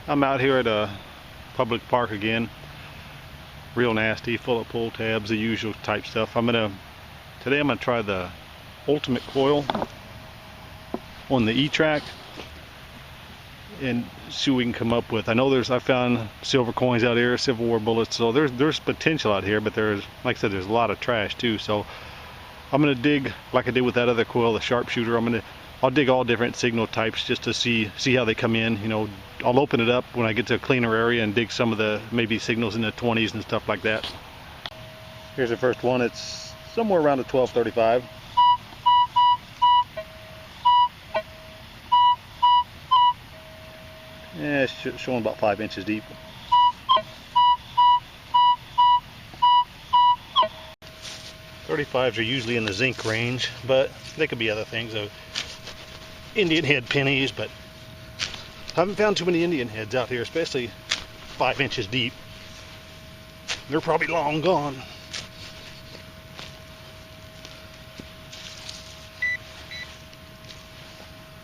I'm out here at a public park again. Real nasty, full of pull tabs, the usual type stuff. Today I'm gonna try the ultimate coil on the Etrac and see what we can come up with. I found silver coins out here, Civil War bullets, so there's potential out here, but there's, like I said, there's a lot of trash too. So I'm gonna dig like I did with that other coil, the sharpshooter. I'll dig all different signal types just to see how they come in. You know, I'll open it up when I get to a cleaner area and dig some of the maybe signals in the 20s and stuff like that. Here's the first one. It's somewhere around a 1235. Yeah, it's showing about 5 inches deep. .35s are usually in the zinc range, but they could be other things. Indian head pennies, but I haven't found too many Indian heads out here, especially 5 inches deep. They're probably long gone.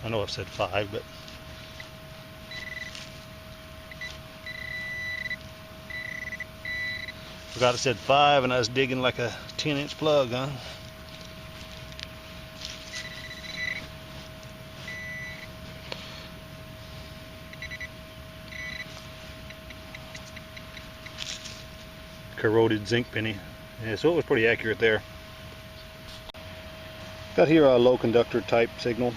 I know I've said 5, but forgot I said 5 and I was digging like a 10-inch plug, huh? Corroded zinc penny. Yeah, so it was pretty accurate there. Got here a low conductor type signal.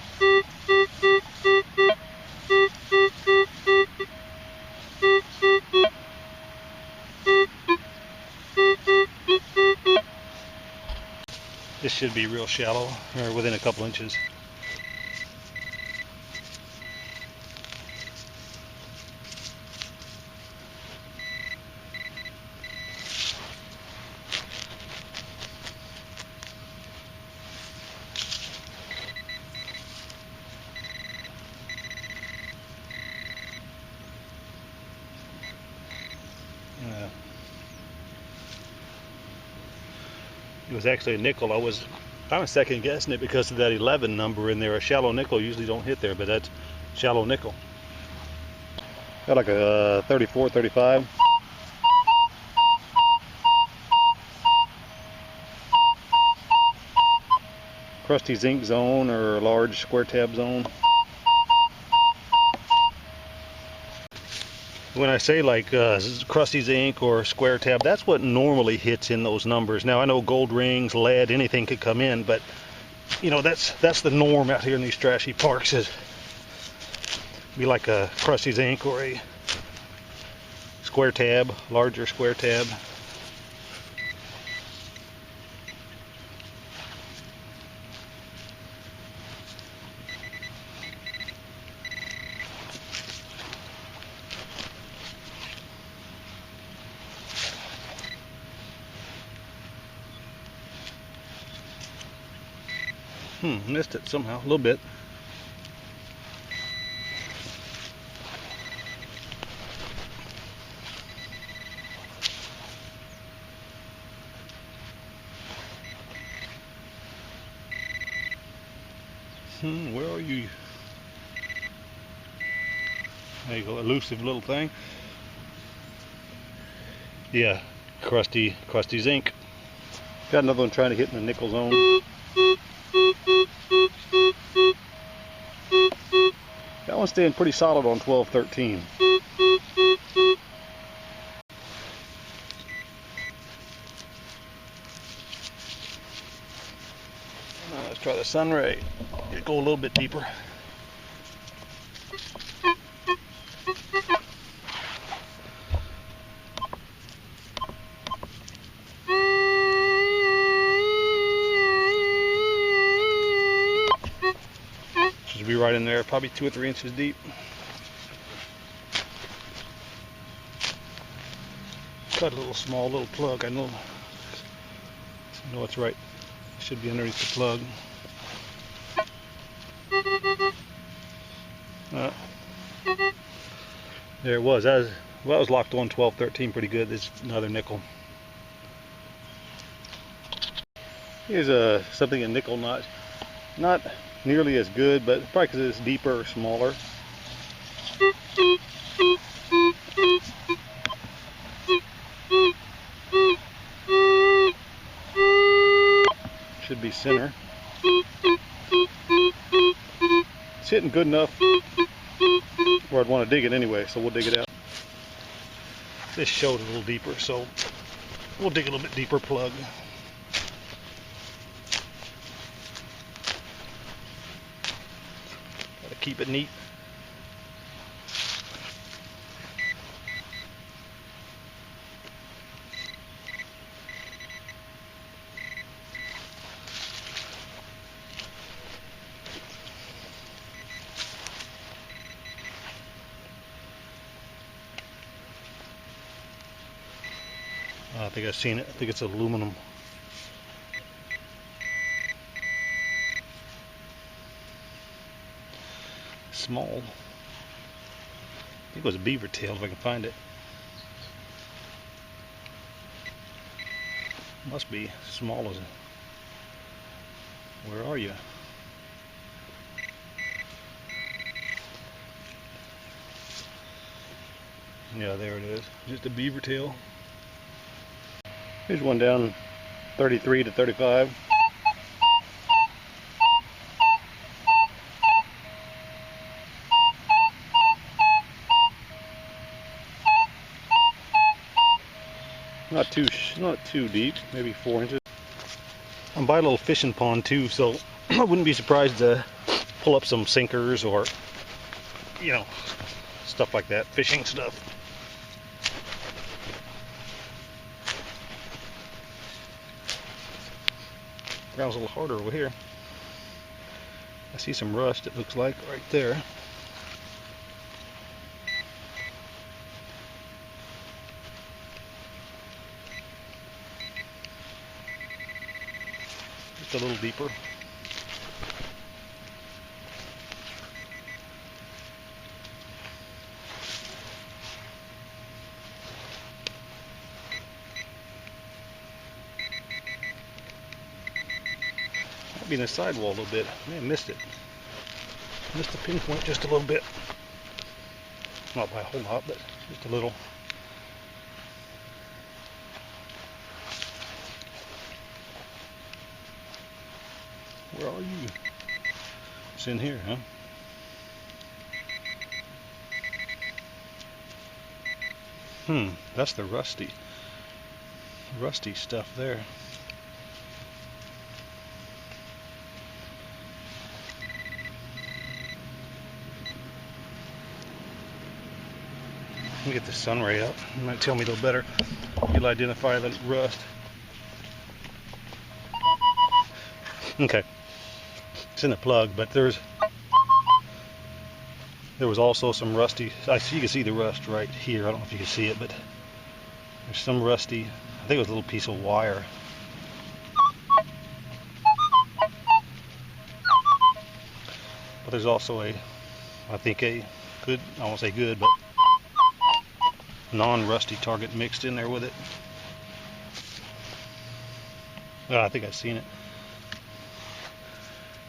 This should be real shallow, or within a couple inches. It was actually a nickel. I was second guessing it because of that 11 number in there. A shallow nickel usually don't hit there, but that's shallow nickel. Got like a 34, 35. Crusty zinc zone or a large square tab zone. When I say like crusty zinc or square tab, that's what normally hits in those numbers. Now I know gold rings, lead, anything could come in, but you know that's the norm out here in these trashy parks. Is be like a crusty zinc or a square tab, larger square tab. Missed it somehow, a little bit. Where are you? There you go, elusive little thing. Yeah, crusty zinc. Got another one trying to hit in the nickel zone. That one's staying pretty solid on 1213. Let's try the sunray. Go a little bit deeper. Should be right in there, probably 2 or 3 inches deep. Cut a small little plug. I know it's right. Should be underneath the plug. There it was. That was locked on 1213 pretty good. This is another nickel. Here's something in nickel notch. Not nearly as good, but probably because it's deeper or smaller. Should be center. It's hitting good enough where I'd want to dig it anyway, so we'll dig it out. This showed a little deeper, so we'll dig a little bit deeper plug. Gotta keep it neat. I think I've seen it. I think it's aluminum. Small. I think it was a beaver tail if I can find it. Must be small as a... Where are you? Yeah, there it is. Just a beaver tail. Here's one down 33 to 35. Not too deep, maybe 4 inches. I'm by a little fishing pond too, so I wouldn't be surprised to pull up some sinkers or, you know, stuff like that, fishing stuff. Ground's a little harder over here. I see some rust, it looks like, right there. Just a little deeper. Might be in the sidewall a little bit. I may have missed it. Missed the pinpoint just a little bit. Not by a whole lot, but just a little. Where are you? It's in here, huh? That's the rusty stuff there. Let me get the sun ray up. It might tell me a little better. You'll identify the rust. Okay. It's in the plug, but there was also some rusty. You can see the rust right here. I don't know if you can see it, but there's some rusty. I think it was a little piece of wire. But there's also I think a good, I won't say good, but non-rusty target mixed in there with it. I think I've seen it.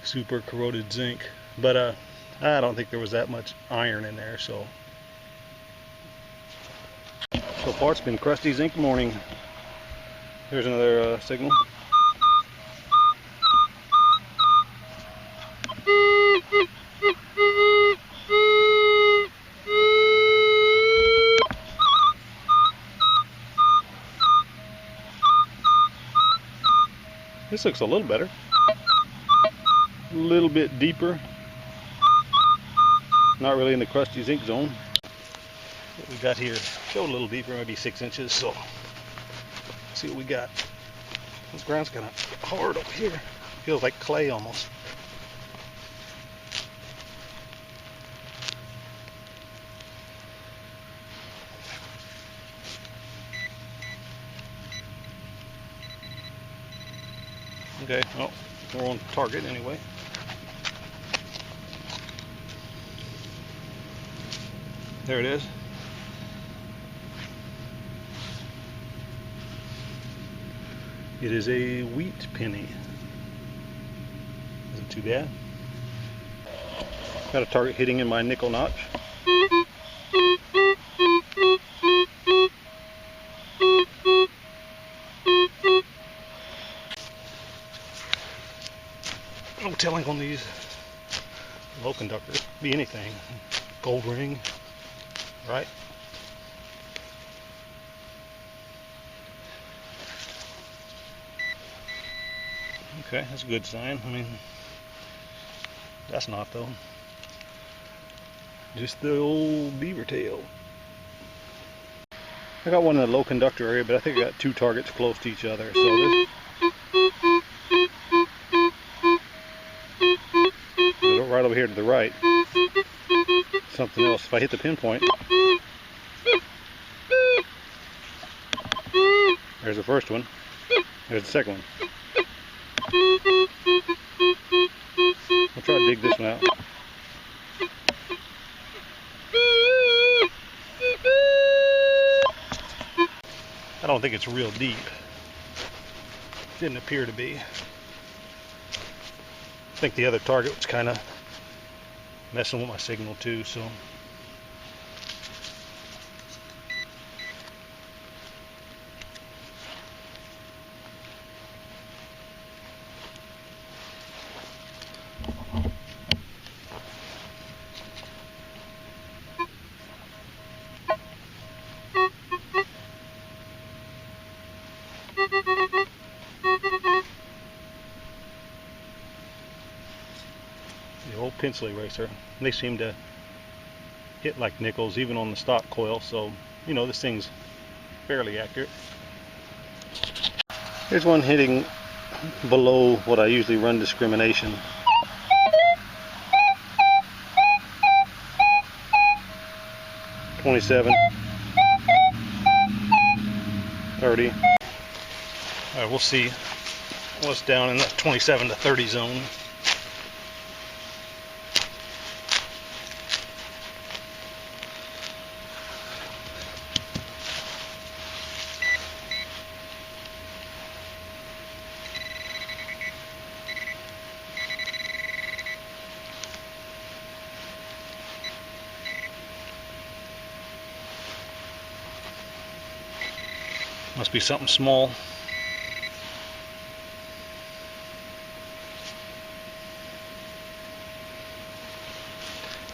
Super corroded zinc, but I don't think there was that much iron in there, so far it's been crusty zinc morning. Here's another signal. This looks a little better. A little bit deeper. Not really in the crusty zinc zone. What we got here, show a little deeper, maybe 6 inches, so let's see what we got. This ground's kind of hard up here. Feels like clay almost. Okay, well, we're on target anyway. There it is. It is a wheat penny. Isn't too bad. Got a target hitting in my nickel notch. No telling on these low conductors. Be anything. Gold ring, right? Okay, that's a good sign. I mean, that's not though. Just the old beaver tail. I got one in the low conductor area, but I think I got two targets close to each other. So this right over here to the right. Something else. If I hit the pinpoint, there's the first one. There's the second one. I'll try to dig this one out. I don't think it's real deep. Didn't appear to be. I think the other target was kind of messing with my signal too, so. The old pencil eraser. They seem to hit like nickels even on the stock coil, so you know this thing's fairly accurate. Here's one hitting below what I usually run discrimination. $27, $30. Alright, we'll see what's down in that 27 to 30 zone. Must be something small.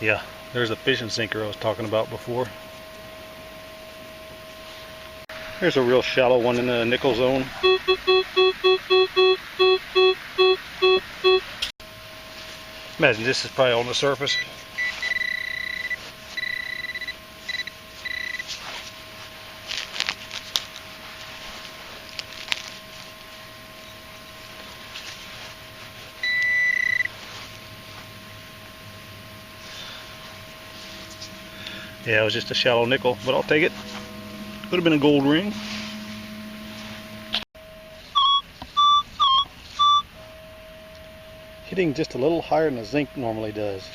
Yeah, there's a fishing sinker I was talking about before. Here's a real shallow one in the nickel zone. Imagine this is probably on the surface. Yeah, it was just a shallow nickel, but I'll take it. Could have been a gold ring. Hitting just a little higher than the zinc normally does.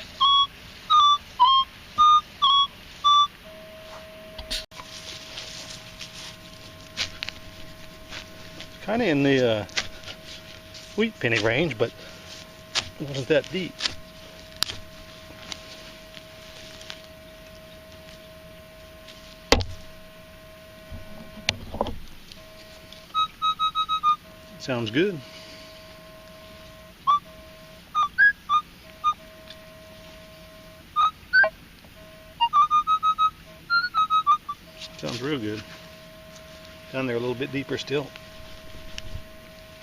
Kind of in the wheat penny range, but it wasn't that deep. Sounds good. Sounds real good. Down there a little bit deeper still.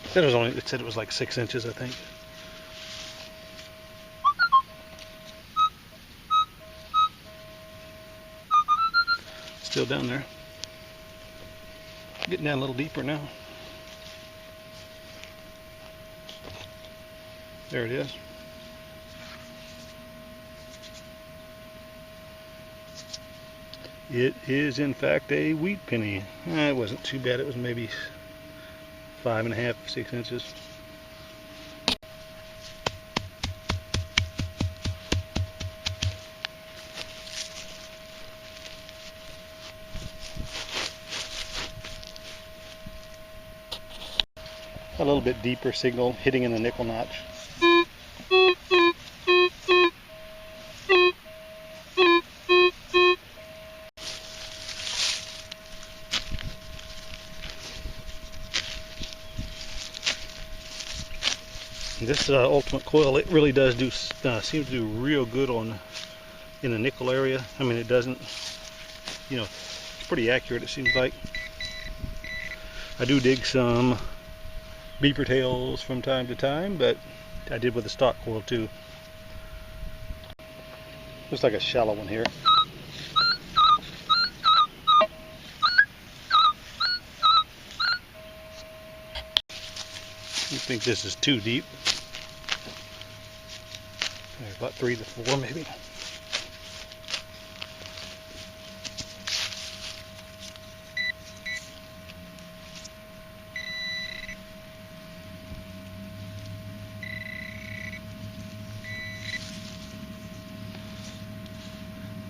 It said it was like 6 inches, I think. Still down there. Getting down a little deeper now. There it is. It is in fact a wheat penny. It wasn't too bad. It was maybe 5.5, 6 inches. A little bit deeper signal hitting in the nickel notch. This ultimate coil, it really does do seems to do real good on in the nickel area. I mean, it doesn't, you know, it's pretty accurate, it seems like. I do dig some beaver tails from time to time, but I did with the stock coil too. Looks like a shallow one here. I think this is too deep. About 3 to 4 maybe.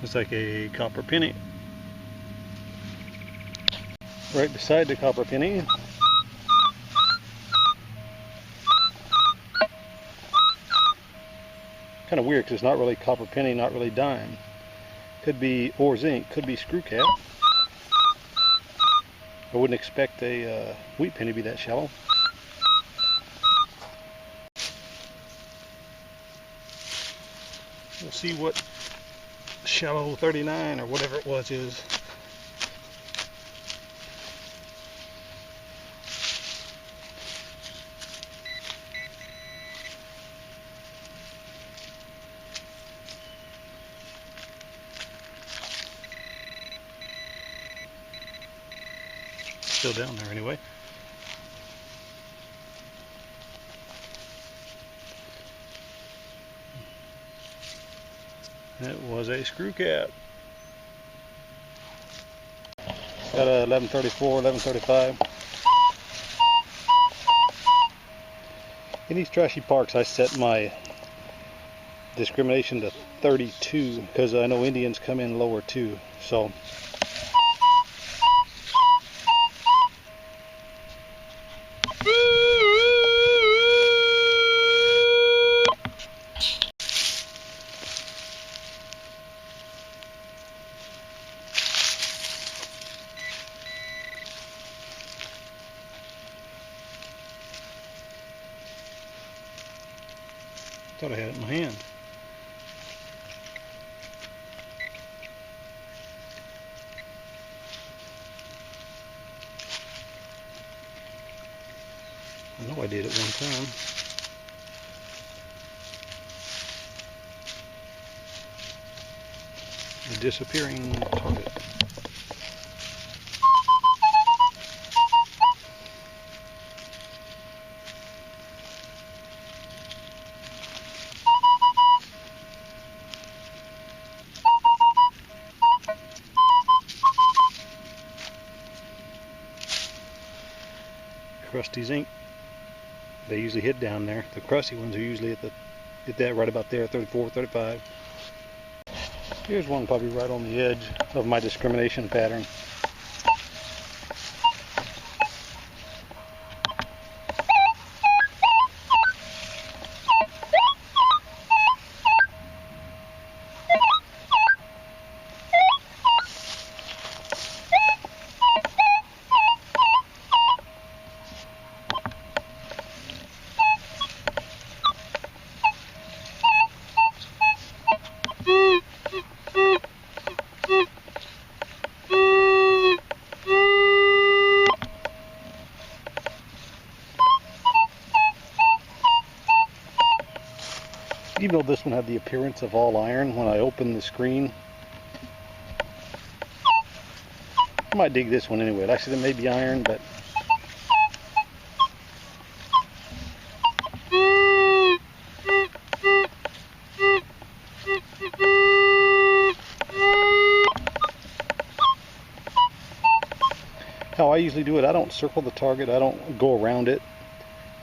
Looks like a copper penny. Right beside the copper penny, kind of weird because it's not really copper penny, not really dime. Could be ore zinc, could be screw cap. I wouldn't expect a wheat penny to be that shallow. We'll see what shallow 39 or whatever it was is. Still down there anyway. It was a screw cap. Got a 1134, 1135. In these trashy parks, I set my discrimination to 32 because I know Indians come in lower too. So thought I had it in my hand. I know I did it one time. A disappearing target. Crusty zinc. They usually hit down there. The crusty ones are usually at that right about there, 34, 35. Here's one probably right on the edge of my discrimination pattern. Even though this one had the appearance of all iron, when I opened the screen, I might dig this one anyway. Like I said, it may be iron, but how I usually do it, I don't circle the target, I don't go around it.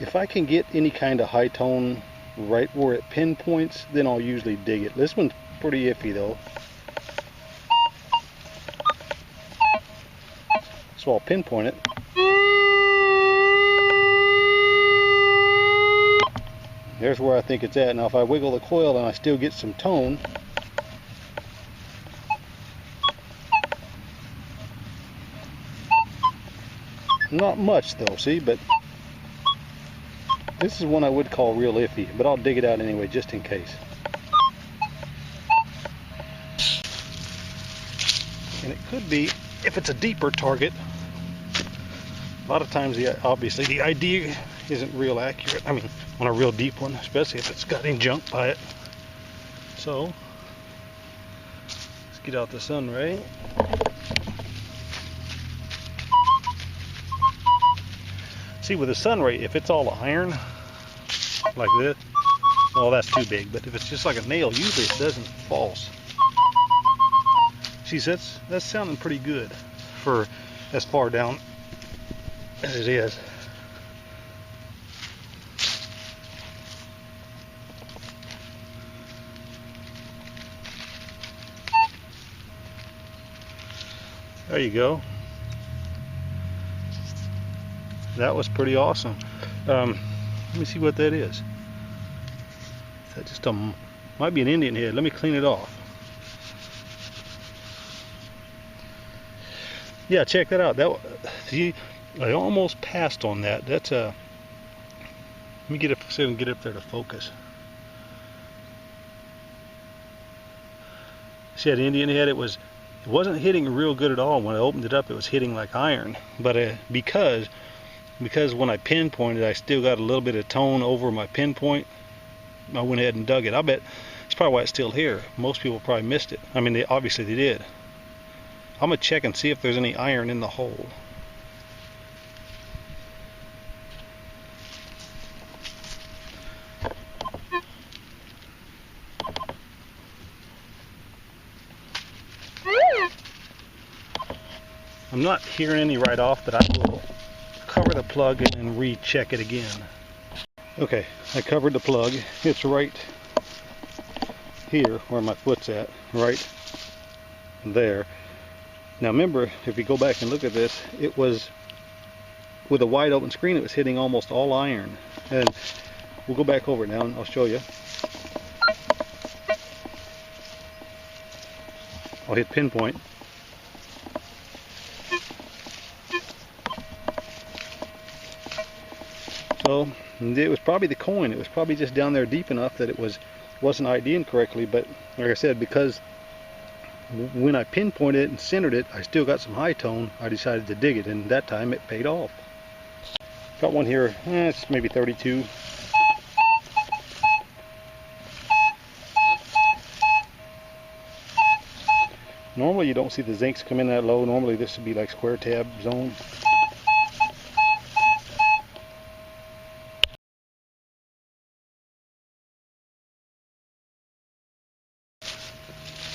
If I can get any kind of high tone right where it pinpoints, then I'll usually dig it. This one's pretty iffy though. So I'll pinpoint it. There's where I think it's at. Now if I wiggle the coil and I still get some tone, not much though, see, but This is one I would call real iffy, but I'll dig it out anyway just in case. And it could be, if it's a deeper target, a lot of times obviously the ID isn't real accurate. I mean, on a real deep one, especially if it's got any junk by it. So, let's get out the sun ray. See, with the sun ray, if it's all iron, like this, well, that's too big. But if it's just like a nail, usually it doesn't false. See, that's sounding pretty good for as far down as it is. There you go. That was pretty awesome. Let me see what that is. Is that just might be an Indian head. Let me clean it off. Yeah, check that out. See, I almost passed on that. That's a. Let me see if I can get up there to focus. See that Indian head? It wasn't hitting real good at all. When I opened it up, it was hitting like iron. But because when I pinpointed, I still got a little bit of tone over my pinpoint, I went ahead and dug it. I bet that's probably why it's still here. Most people probably missed it. I mean, obviously they did. I'm gonna check and see if there's any iron in the hole. I'm not hearing any right off, but I will cover the plug and recheck it again. Okay, I covered the plug. It's right here where my foot's at, right there. Now remember, if you go back and look at this, it was with a wide open screen, it was hitting almost all iron. And we'll go back over it now and I'll show you. I'll hit pinpoint. So it was probably the coin. It was probably just down there deep enough that it wasn't ID'ing correctly. But like I said, because when I pinpointed it and centered it, I still got some high tone. I decided to dig it, and that time it paid off. Got one here. It's maybe 32. Normally you don't see the zincs come in that low. Normally this would be like square tab zone.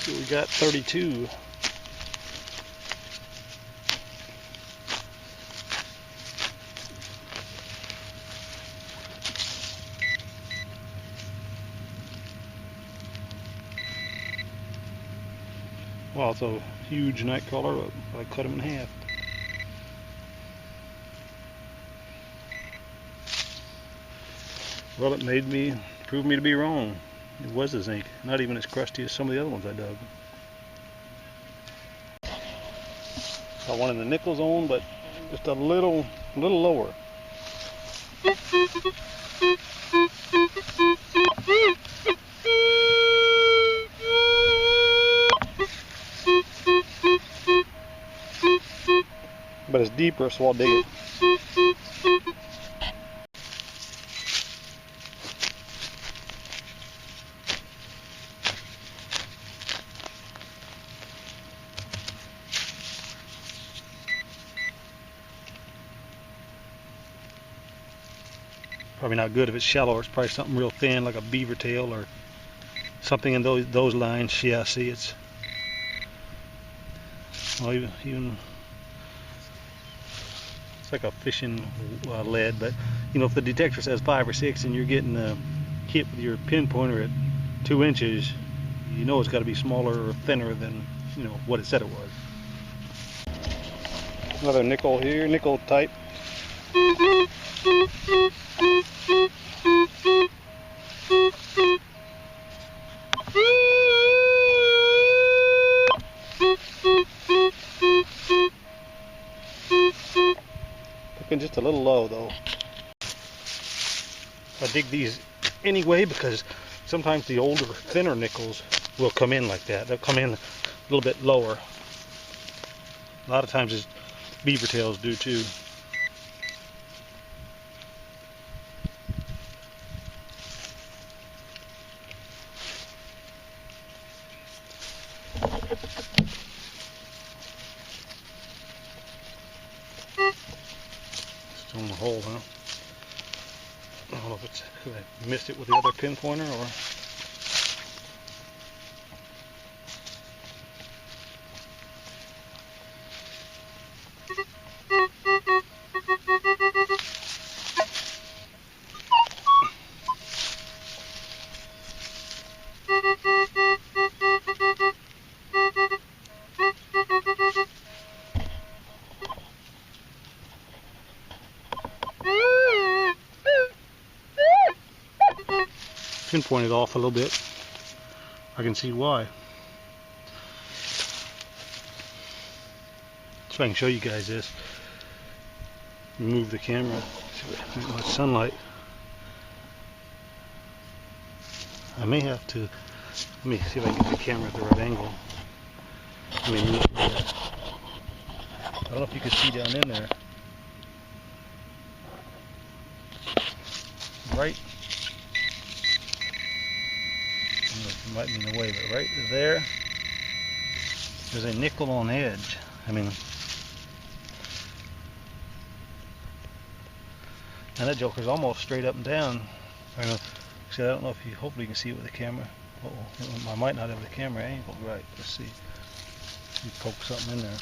So we got 32. Wow, it's a huge night crawler, but I cut him in half. Well, it proved me to be wrong. It was a zinc, not even as crusty as some of the other ones I dug. Got one in the nickel zone, but just a little lower. But it's deeper, so I'll dig it. Probably not good if it's shallow. It's probably something real thin, like a beaver tail or something in those lines. Yeah, see, it's well, even it's like a fishing lead. But you know, if the detector says 5 or 6 and you're getting hit with your pinpointer at 2 inches, you know it's got to be smaller or thinner than what it said it was. Another nickel here, nickel type. Looking just a little low though. I dig these anyway because sometimes the older, thinner nickels will come in like that. They'll come in a little bit lower. A lot of times it's beaver tails do too. Still in the hole, huh? I don't know if it's because I missed it with the other pin pointer or... pinpointed off a little bit. I can see why. So I can show you guys this. Move the camera. See much sunlight. I may have to. Let me see if I can get the camera at the right angle. I mean, I don't know if you can see down in there. Right. It might be in the way, but right there, there's a nickel on edge. I mean, and that joker's almost straight up and down. I don't know if you, hopefully you can see it with the camera. I might not have the camera angled right. Let's see. You poke something in there.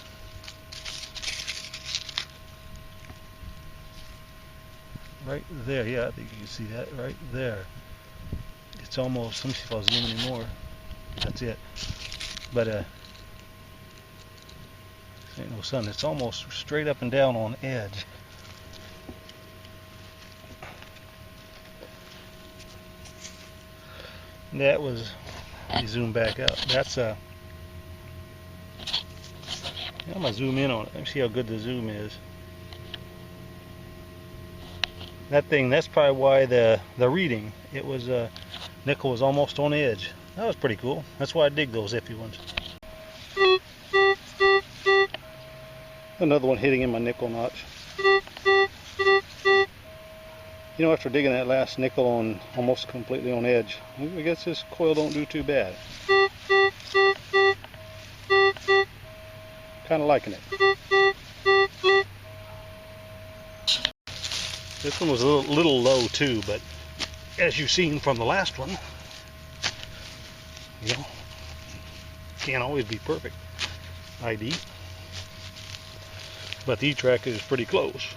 Right there, yeah, I think you can see that right there. It's almost, let me see if I'll zoom in anymore. That's it. But ain't no sun. It's almost straight up and down on edge. That was, you zoom back out. That's I'm gonna zoom in on it. Let me see how good the zoom is. That thing, that's probably why the reading, it was nickel was almost on edge. That was pretty cool. That's why I dig those iffy ones. Another one hitting in my nickel notch. You know, after digging that last nickel on almost completely on edge, I guess this coil don't do too bad. Kind of liking it. This one was a little low too, but as you've seen from the last one, you know, can't always be perfect. ID, but the Etrac is pretty close.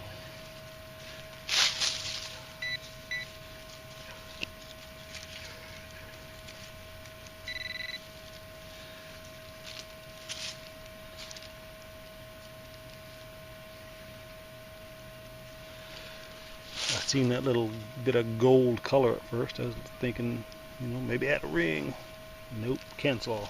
I seen that little bit of gold color at first. I was thinking, you know, maybe it had a ring. Nope, cancel.